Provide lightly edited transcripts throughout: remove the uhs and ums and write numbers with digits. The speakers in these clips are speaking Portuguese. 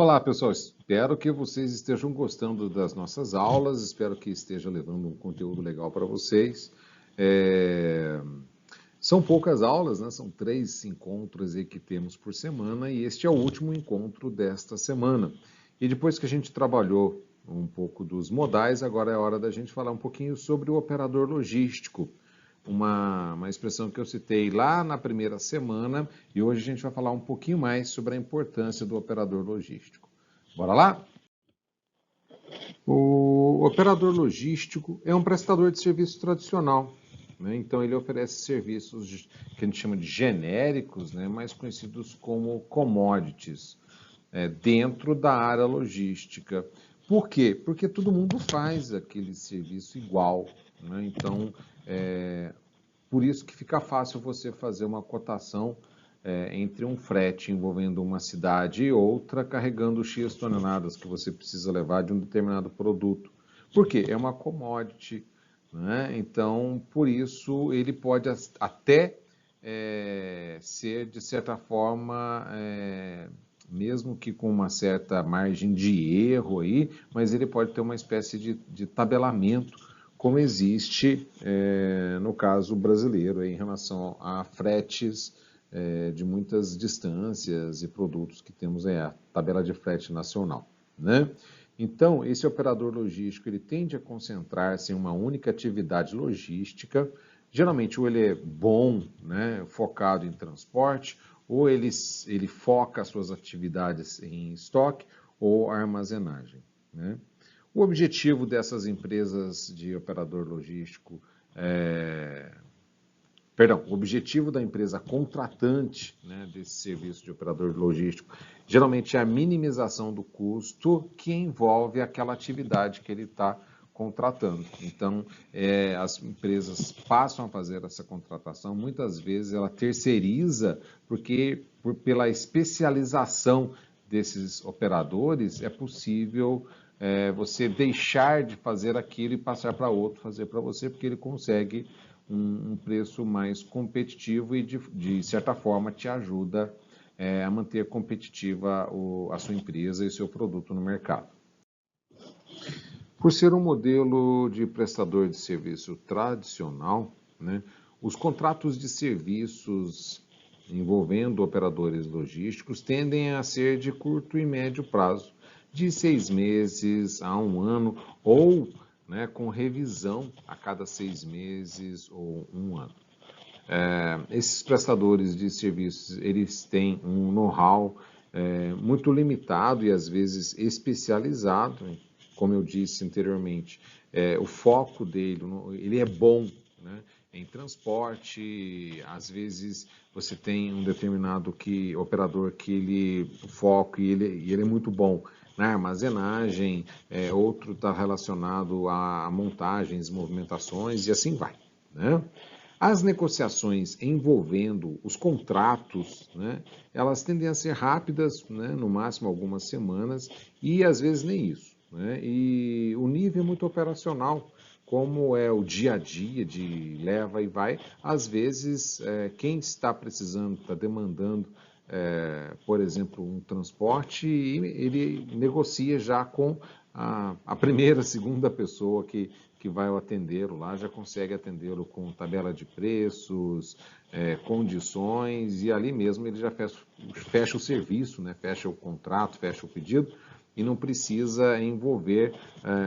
Olá, pessoal. Espero que vocês estejam gostando das nossas aulas. Espero que esteja levando um conteúdo legal para vocês. São poucas aulas, né? São 3 encontros aí que temos por semana e este é o último encontro desta semana. E depois que a gente trabalhou um pouco dos modais, agora é hora da gente falar um pouquinho sobre o operador logístico. Uma expressão que eu citei lá na primeira semana e hoje a gente vai falar um pouquinho mais sobre a importância do operador logístico. Bora lá? O operador logístico é um prestador de serviço tradicional, né? Então ele oferece serviços que a gente chama de genéricos, né? Mais conhecidos como commodities, dentro da área logística. Por quê? Porque todo mundo faz aquele serviço igual, né? Então, por isso que fica fácil você fazer uma cotação entre um frete envolvendo uma cidade e outra, carregando X toneladas que você precisa levar de um determinado produto. Por quê? É uma commodity, né? Então, por isso, ele pode até ser, de certa forma, mesmo que com uma certa margem de erro aí, mas ele pode ter uma espécie de tabelamento como existe no caso brasileiro em relação a fretes de muitas distâncias e produtos que temos aí, a tabela de frete nacional, né? Então, esse operador logístico ele tende a concentrar-se em uma única atividade logística. Geralmente, ou ele é bom, né, focado em transporte, ou ele foca as suas atividades em estoque ou armazenagem, né? O objetivo dessas empresas de operador logístico, o objetivo da empresa contratante, né, desse serviço de operador logístico, geralmente é a minimização do custo que envolve aquela atividade que ele está contratando. Então, as empresas passam a fazer essa contratação, muitas vezes ela terceiriza, porque pela especialização desses operadores é possível você deixar de fazer aquilo e passar para outro fazer para você, porque ele consegue um preço mais competitivo e, de certa forma, te ajuda a manter competitiva a sua empresa e o seu produto no mercado. Por ser um modelo de prestador de serviço tradicional, né, os contratos de serviços envolvendo operadores logísticos tendem a ser de curto e médio prazo, de 6 meses a 1 ano, ou com revisão a cada 6 meses ou 1 ano. Esses prestadores de serviços, eles têm um know-how muito limitado e às vezes especializado, como eu disse anteriormente, o foco dele, ele é bom, né, em transporte, às vezes você tem um determinado operador que o foco e ele é muito bom na armazenagem, outro está relacionado a montagens, movimentações e assim vai, né? As negociações envolvendo os contratos, né, elas tendem a ser rápidas, né, no máximo algumas semanas, e às vezes nem isso, né? E o nível é muito operacional, como é o dia a dia de leva e vai, às vezes quem está precisando, está demandando, por exemplo, um transporte, ele negocia já com a primeira, segunda pessoa que vai atendê-lo lá, já consegue atendê-lo com tabela de preços, condições, e ali mesmo ele já fecha o serviço, né? Fecha o contrato, fecha o pedido, e não precisa envolver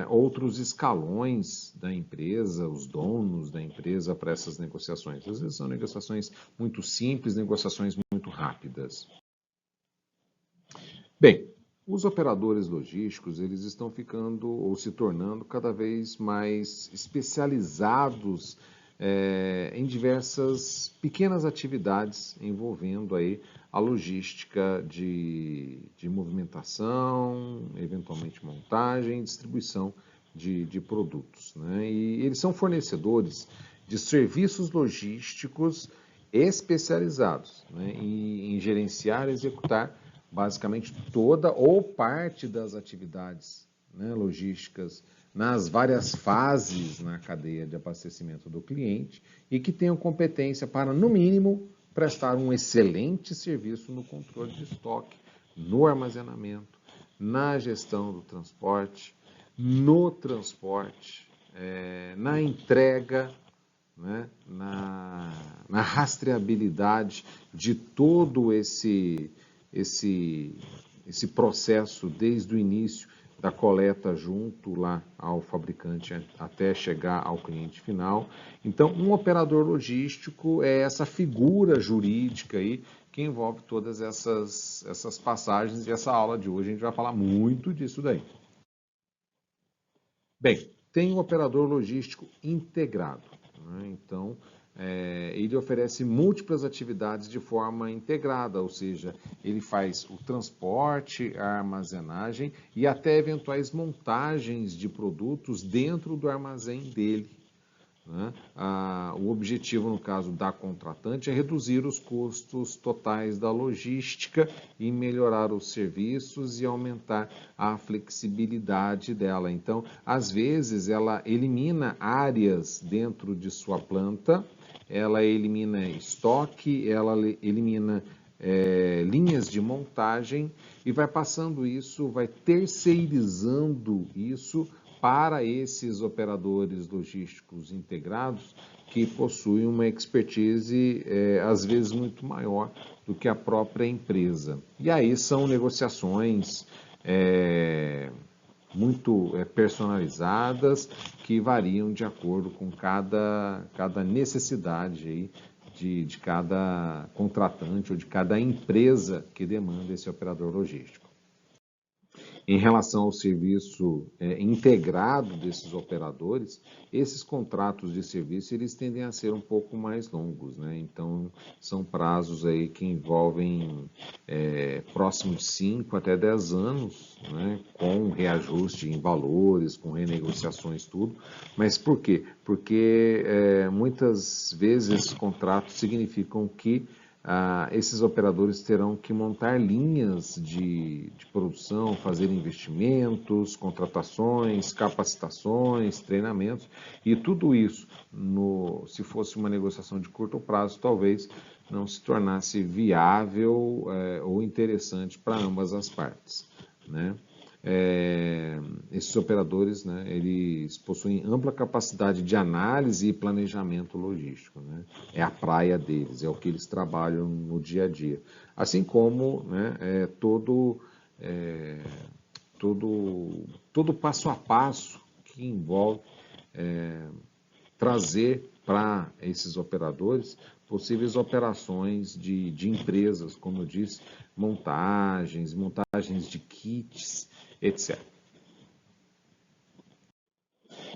outros escalões da empresa, os donos da empresa para essas negociações. Às vezes são negociações muito simples, negociações muito rápidas. Bem, os operadores logísticos, eles estão ficando ou se tornando cada vez mais especializados em diversas pequenas atividades envolvendo aí a logística de movimentação, eventualmente montagem e distribuição de produtos, né? E eles são fornecedores de serviços logísticos especializados, né, em gerenciar e executar basicamente toda ou parte das atividades, né, logísticas nas várias fases na cadeia de abastecimento do cliente e que tenham competência para, no mínimo, prestar um excelente serviço no controle de estoque, no armazenamento, na gestão do transporte, no transporte, na entrega, né, na rastreabilidade de todo esse processo desde o início da coleta junto lá ao fabricante até chegar ao cliente final. Então, um operador logístico é essa figura jurídica aí que envolve todas essas passagens, e essa aula de hoje a gente vai falar muito disso daí. Bem, tem o operador logístico integrado, né? Então, ele oferece múltiplas atividades de forma integrada, ou seja, ele faz o transporte, a armazenagem e até eventuais montagens de produtos dentro do armazém dele, né? O objetivo, no caso da contratante, é reduzir os custos totais da logística e melhorar os serviços e aumentar a flexibilidade dela. Então, às vezes, ela elimina áreas dentro de sua planta, ela elimina estoque, ela elimina linhas de montagem e vai passando isso, vai terceirizando isso para esses operadores logísticos integrados que possuem uma expertise, às vezes, muito maior do que a própria empresa. E aí são negociações muito personalizadas que variam de acordo com cada necessidade aí de cada contratante ou de cada empresa que demanda esse operador logístico. Em relação ao serviço integrado desses operadores, esses contratos de serviço eles tendem a ser um pouco mais longos, né? Então, são prazos aí que envolvem próximo de 5 até 10 anos, né? Com reajuste em valores, com renegociações, tudo. Mas por quê? Porque muitas vezes esses contratos significam que esses operadores terão que montar linhas de produção, fazer investimentos, contratações, capacitações, treinamentos, e tudo isso, se fosse uma negociação de curto prazo, talvez não se tornasse viável ou interessante para ambas as partes, né? Esses operadores, né, eles possuem ampla capacidade de análise e planejamento logístico, né? É a praia deles, é o que eles trabalham no dia a dia. Assim como, né, todo passo a passo que envolve trazer para esses operadores possíveis operações de empresas, como eu disse, montagens de kits, etc.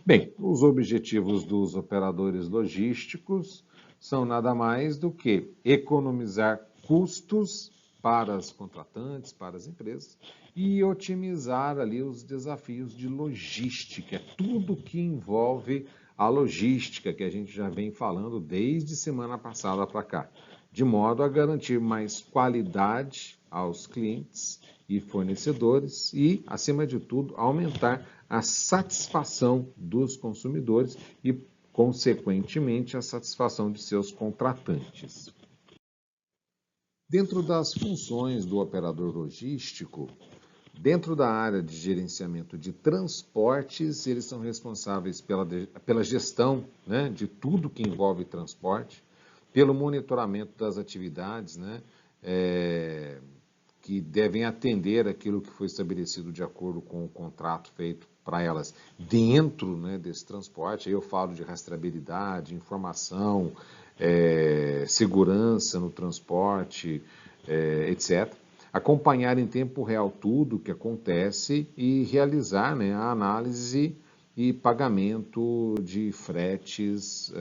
Bem, os objetivos dos operadores logísticos são nada mais do que economizar custos para as contratantes, para as empresas, e otimizar ali os desafios de logística, tudo que envolve a logística, que a gente já vem falando desde semana passada para cá, de modo a garantir mais qualidade aos clientes e fornecedores e, acima de tudo, aumentar a satisfação dos consumidores e, consequentemente, a satisfação de seus contratantes. Dentro das funções do operador logístico, dentro da área de gerenciamento de transportes, eles são responsáveis pela gestão, né, de tudo que envolve transporte, pelo monitoramento das atividades, né, que devem atender aquilo que foi estabelecido de acordo com o contrato feito para elas dentro, né, desse transporte. Aí eu falo de rastreabilidade, informação, segurança no transporte, etc. Acompanhar em tempo real tudo o que acontece e realizar, né, a análise e pagamento de fretes,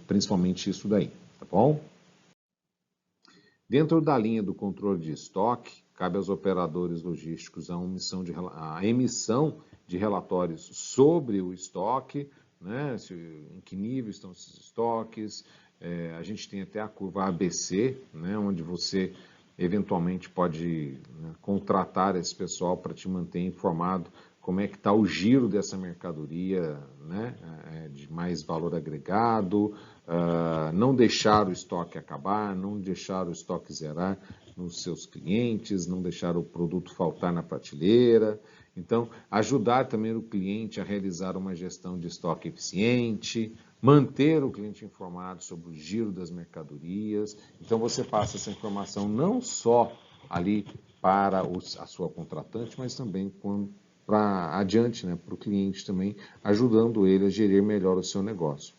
principalmente isso daí, tá bom? Dentro da linha do controle de estoque, cabe aos operadores logísticos a emissão de relatórios sobre o estoque, né, em que nível estão esses estoques. A gente tem até a curva ABC, né, onde você eventualmente pode, né, contratar esse pessoal para te manter informado como é que está o giro dessa mercadoria, né, de mais valor agregado, não deixar o estoque acabar, não deixar o estoque zerar, nos seus clientes, não deixar o produto faltar na prateleira. Então, ajudar também o cliente a realizar uma gestão de estoque eficiente, manter o cliente informado sobre o giro das mercadorias. Então, você passa essa informação não só ali para a sua contratante, mas também para adiante, né, para o cliente também, ajudando ele a gerir melhor o seu negócio.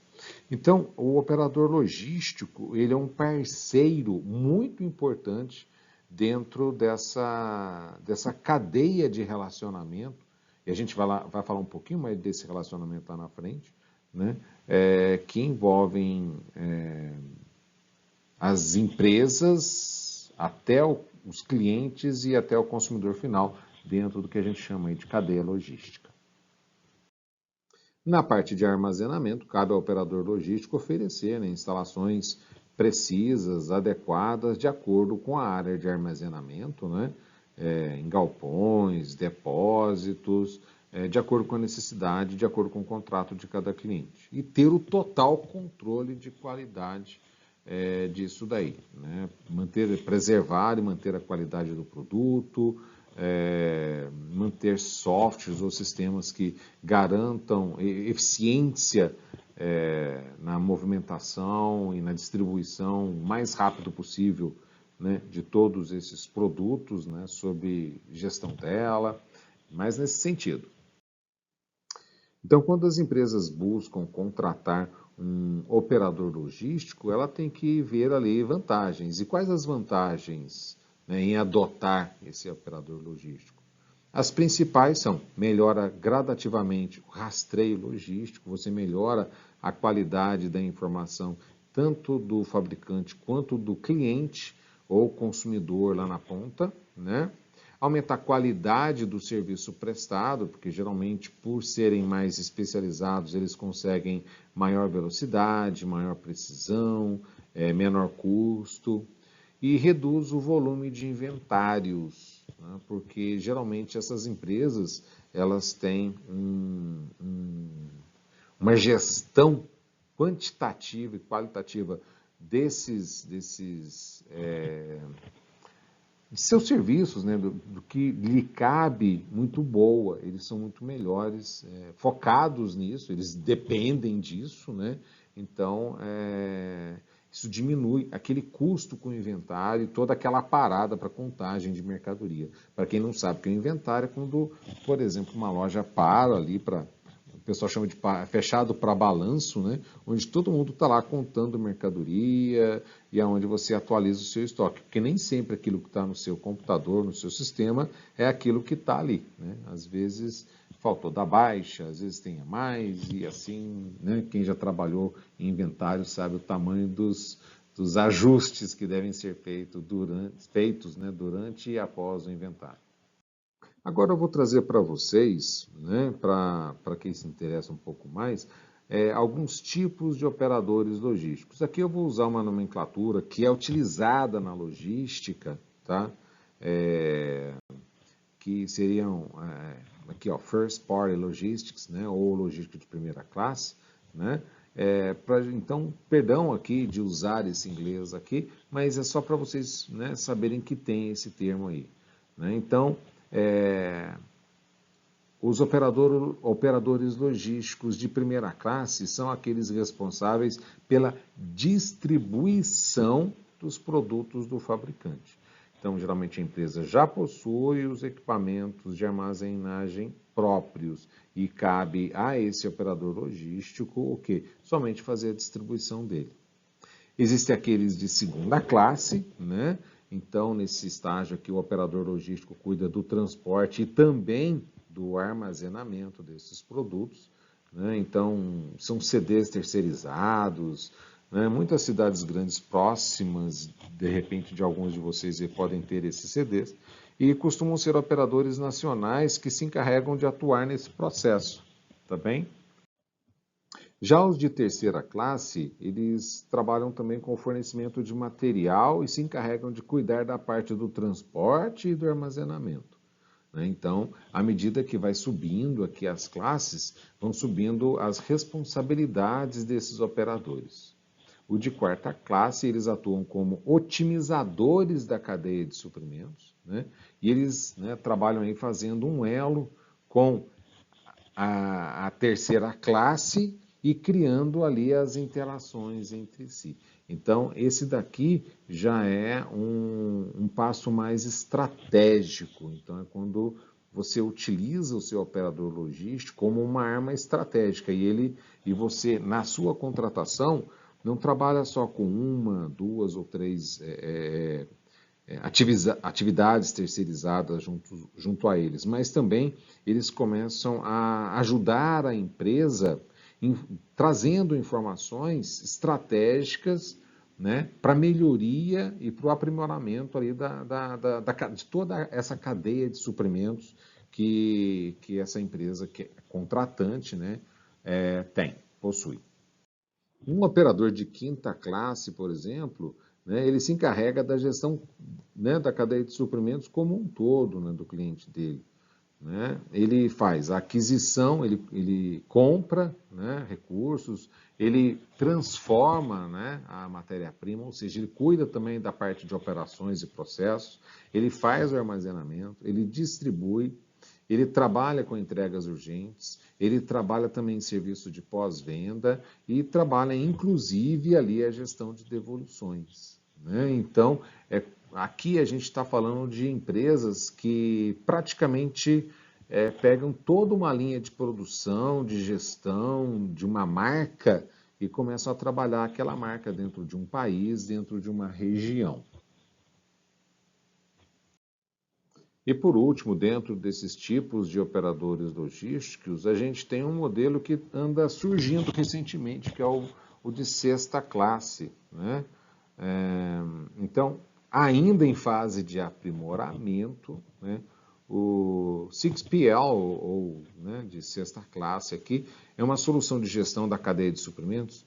Então, o operador logístico, ele é um parceiro muito importante dentro dessa cadeia de relacionamento, e a gente vai falar um pouquinho mais desse relacionamento lá na frente, né, que envolvem as empresas até os clientes e até o consumidor final, dentro do que a gente chama aí de cadeia logística. Na parte de armazenamento, cabe ao operador logístico oferecer, né, instalações precisas, adequadas, de acordo com a área de armazenamento, né, em galpões, depósitos, de acordo com a necessidade, de acordo com o contrato de cada cliente. E ter o total controle de qualidade disso daí, né? Preservar e manter a qualidade do produto, manter softwares ou sistemas que garantam eficiência na movimentação e na distribuição o mais rápido possível, né, de todos esses produtos, né, sob gestão dela, mas nesse sentido. Então, quando as empresas buscam contratar um operador logístico, ela tem que ver ali vantagens. E quais as vantagens, né, em adotar esse operador logístico? As principais são: melhora gradativamente o rastreio logístico, você melhora a qualidade da informação tanto do fabricante quanto do cliente ou consumidor lá na ponta, né? Aumenta a qualidade do serviço prestado, porque geralmente por serem mais especializados eles conseguem maior velocidade, maior precisão, menor custo, e reduz o volume de inventários, né? Porque geralmente essas empresas elas têm uma gestão quantitativa e qualitativa de seus serviços, né, do que lhe cabe, muito boa. Eles são muito melhores, focados nisso, eles dependem disso, né? Então, isso diminui aquele custo com o inventário e toda aquela parada para contagem de mercadoria. Para quem não sabe o que é o inventário, é quando, por exemplo, uma loja para ali para... O pessoal chama de fechado para balanço, né? Onde todo mundo está lá contando mercadoria e aonde você atualiza o seu estoque. Porque nem sempre aquilo que está no seu computador, no seu sistema, é aquilo que está ali, né? Às vezes faltou dar baixa, às vezes tem a mais, e assim, né? Quem já trabalhou em inventário sabe o tamanho dos ajustes que devem ser feitos, né? Durante e após o inventário. Agora eu vou trazer para vocês, né, para quem se interessa um pouco mais, alguns tipos de operadores logísticos. Aqui eu vou usar uma nomenclatura que é utilizada na logística, tá? Que seriam, aqui ó, First Party Logistics, né, ou logística de primeira classe, né? Então, perdão aqui de usar esse inglês aqui, mas é só para vocês, né, saberem que tem esse termo aí, né? Então, os operadores logísticos de primeira classe são aqueles responsáveis pela distribuição dos produtos do fabricante. Então, geralmente a empresa já possui os equipamentos de armazenagem próprios e cabe a esse operador logístico o quê? Somente fazer a distribuição dele. Existem aqueles de segunda classe, né? Então, nesse estágio aqui, o operador logístico cuida do transporte e também do armazenamento desses produtos, né? Então, são CDs terceirizados, né? Muitas cidades grandes próximas, de repente, de alguns de vocês podem ter esses CDs, e costumam ser operadores nacionais que se encarregam de atuar nesse processo, tá bem? Já os de terceira classe, eles trabalham também com o fornecimento de material e se encarregam de cuidar da parte do transporte e do armazenamento, né? Então, à medida que vai subindo aqui as classes, vão subindo as responsabilidades desses operadores. O de quarta classe, eles atuam como otimizadores da cadeia de suprimentos, né? E eles, né, trabalham aí fazendo um elo com a terceira classe e criando ali as interações entre si. Então, esse daqui já é um passo mais estratégico. Então, é quando você utiliza o seu operador logístico como uma arma estratégica e você, na sua contratação, não trabalha só com uma, duas ou três atividades terceirizadas junto a eles, mas também eles começam a ajudar a empresa trazendo informações estratégicas, né, para melhoria e para o aprimoramento ali de toda essa cadeia de suprimentos que essa empresa que é contratante, né, possui. Um operador de quinta classe, por exemplo, né, ele se encarrega da gestão, né, da cadeia de suprimentos como um todo, né, do cliente dele. Né? Ele faz a aquisição, ele compra, né, recursos, ele transforma, né, a matéria-prima, ou seja, ele cuida também da parte de operações e processos, ele faz o armazenamento, ele distribui, ele trabalha com entregas urgentes, ele trabalha também em serviço de pós-venda e trabalha inclusive ali a gestão de devoluções. Né? Então, aqui a gente está falando de empresas que praticamente pegam toda uma linha de produção, de gestão, de uma marca e começam a trabalhar aquela marca dentro de um país, dentro de uma região. E por último, dentro desses tipos de operadores logísticos, a gente tem um modelo que anda surgindo recentemente, que é o de sexta classe. Né? Então, ainda em fase de aprimoramento, né, o 6PL, ou né, de sexta classe aqui, é uma solução de gestão da cadeia de suprimentos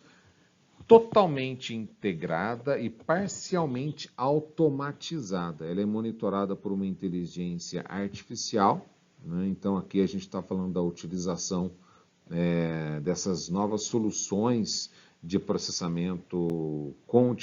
totalmente integrada e parcialmente automatizada. Ela é monitorada por uma inteligência artificial, né? Então aqui a gente está falando da utilização dessas novas soluções de processamento com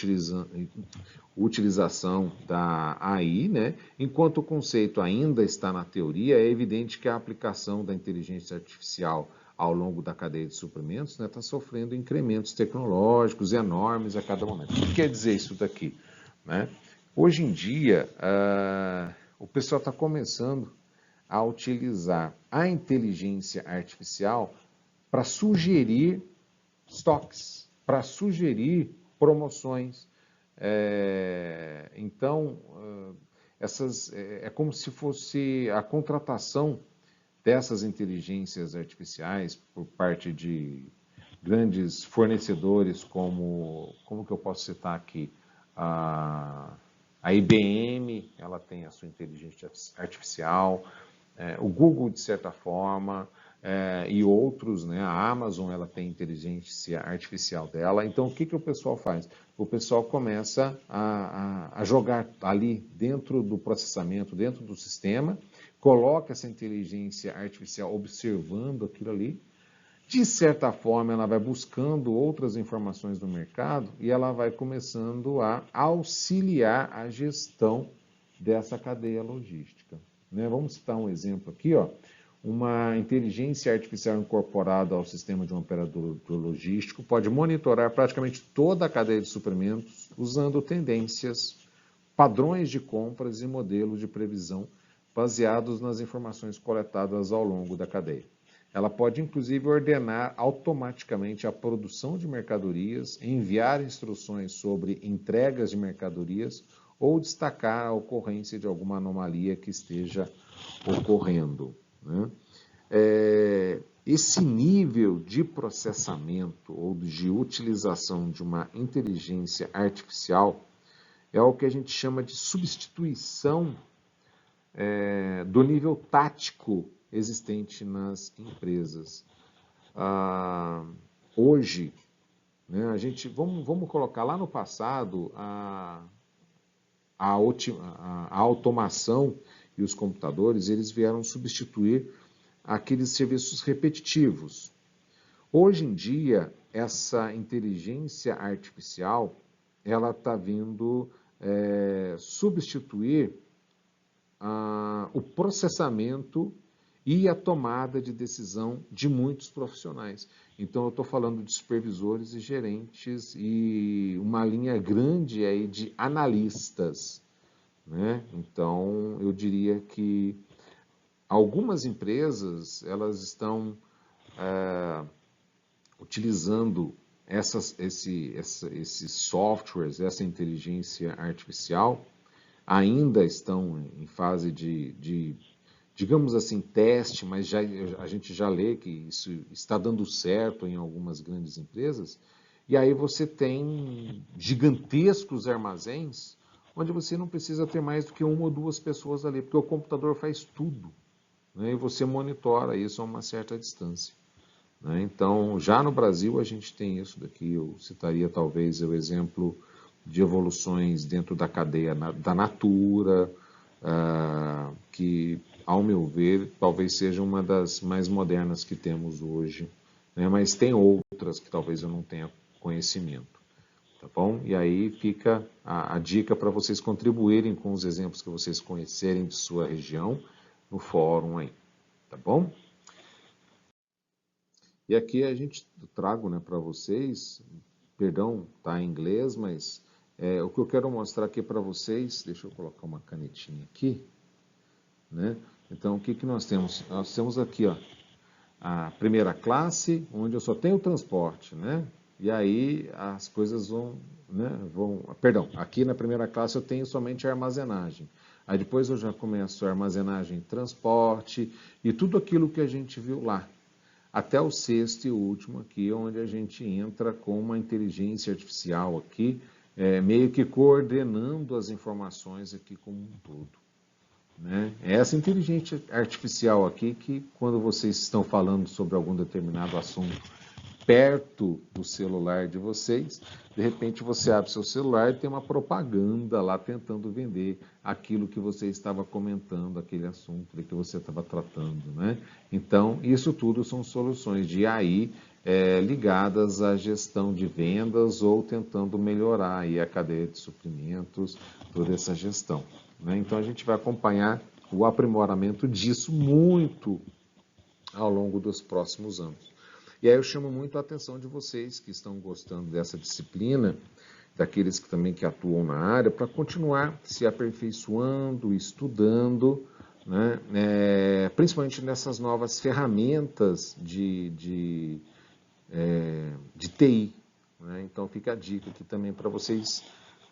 utilização da AI, né? Enquanto o conceito ainda está na teoria, é evidente que a aplicação da inteligência artificial ao longo da cadeia de suprimentos está sofrendo incrementos tecnológicos enormes a cada momento. O que quer dizer isso daqui? Né? Hoje em dia, o pessoal está começando a utilizar a inteligência artificial para sugerir estoques, para sugerir promoções. Então, é como se fosse a contratação dessas inteligências artificiais por parte de grandes fornecedores como que eu posso citar aqui? A IBM, ela tem a sua inteligência artificial, o Google, de certa forma, e outros, né? A Amazon, ela tem inteligência artificial dela. Então, o que o pessoal faz? O pessoal começa a jogar ali dentro do processamento, dentro do sistema, coloca essa inteligência artificial observando aquilo ali. De certa forma, ela vai buscando outras informações do mercado e ela vai começando a auxiliar a gestão dessa cadeia logística. Né? Vamos citar um exemplo aqui, ó. Uma inteligência artificial incorporada ao sistema de um operador logístico pode monitorar praticamente toda a cadeia de suprimentos usando tendências, padrões de compras e modelos de previsão baseados nas informações coletadas ao longo da cadeia. Ela pode, inclusive, ordenar automaticamente a produção de mercadorias, enviar instruções sobre entregas de mercadorias ou destacar a ocorrência de alguma anomalia que esteja ocorrendo. Né? Esse nível de processamento ou de utilização de uma inteligência artificial é o que a gente chama de substituição do nível tático existente nas empresas. Hoje, né, vamos colocar lá no passado a automação e os computadores, eles vieram substituir aqueles serviços repetitivos. Hoje em dia, essa inteligência artificial, ela está vindo substituir o processamento e a tomada de decisão de muitos profissionais. Então, eu estou falando de supervisores e gerentes e uma linha grande aí de analistas, né? Então, eu diria que algumas empresas, elas estão utilizando esses softwares, essa inteligência artificial, ainda estão em fase digamos assim, teste, mas a gente já lê que isso está dando certo em algumas grandes empresas, e aí você tem gigantescos armazéns, onde você não precisa ter mais do que uma ou duas pessoas ali, porque o computador faz tudo, né, e você monitora isso a uma certa distância. Né? Então, já no Brasil a gente tem isso daqui, eu citaria talvez o exemplo de evoluções dentro da cadeia da Natura, que, ao meu ver, talvez seja uma das mais modernas que temos hoje, né? Mas tem outras que talvez eu não tenha conhecimento, tá bom? E aí fica a dica para vocês contribuírem com os exemplos que vocês conhecerem de sua região no fórum aí, tá bom? E aqui a gente trago, né, para vocês, perdão, tá em inglês, mas o que eu quero mostrar aqui para vocês, deixa eu colocar uma canetinha aqui, né? Então, o que que nós temos? Nós temos aqui, ó, a primeira classe, onde eu só tenho transporte, né? E aí as coisas vão, né, perdão, aqui na primeira classe eu tenho somente a armazenagem. Aí depois eu já começo a armazenagem, transporte e tudo aquilo que a gente viu lá. Até o sexto e último aqui, onde a gente entra com uma inteligência artificial aqui, meio que coordenando as informações aqui como um todo. Né? É essa inteligência artificial aqui que, quando vocês estão falando sobre algum determinado assunto perto do celular de vocês, de repente você abre seu celular e tem uma propaganda lá tentando vender aquilo que você estava comentando, aquele assunto que você estava tratando, né? Então, isso tudo são soluções de AI ligadas à gestão de vendas ou tentando melhorar aí a cadeia de suprimentos, toda essa gestão, né? Então, a gente vai acompanhar o aprimoramento disso muito ao longo dos próximos anos. E aí eu chamo muito a atenção de vocês que estão gostando dessa disciplina, daqueles que também que atuam na área, para continuar se aperfeiçoando, estudando, né? Principalmente nessas novas ferramentas de TI. Né? Então fica a dica aqui também para vocês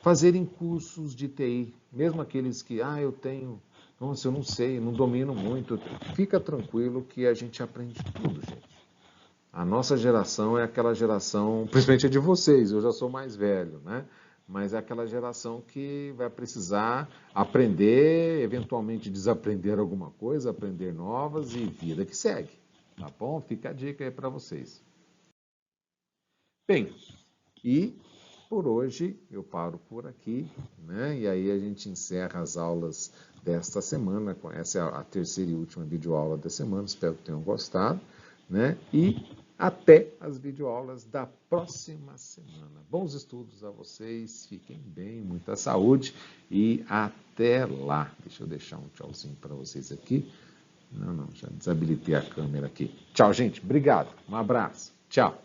fazerem cursos de TI, mesmo aqueles que, eu tenho, nossa, eu não sei, não domino muito, fica tranquilo que a gente aprende tudo, gente. A nossa geração é aquela geração, principalmente a de vocês, eu já sou mais velho, né? Mas é aquela geração que vai precisar aprender, eventualmente desaprender alguma coisa, aprender novas e vida que segue, tá bom? Fica a dica aí para vocês. Bem, e por hoje eu paro por aqui, né? E aí a gente encerra as aulas desta semana, essa é a terceira e última videoaula da semana, espero que tenham gostado, né? E até as videoaulas da próxima semana. Bons estudos a vocês, fiquem bem, muita saúde e até lá. Deixa eu deixar um tchauzinho para vocês aqui. Não, já desabilitei a câmera aqui. Tchau, gente. Obrigado. Um abraço. Tchau.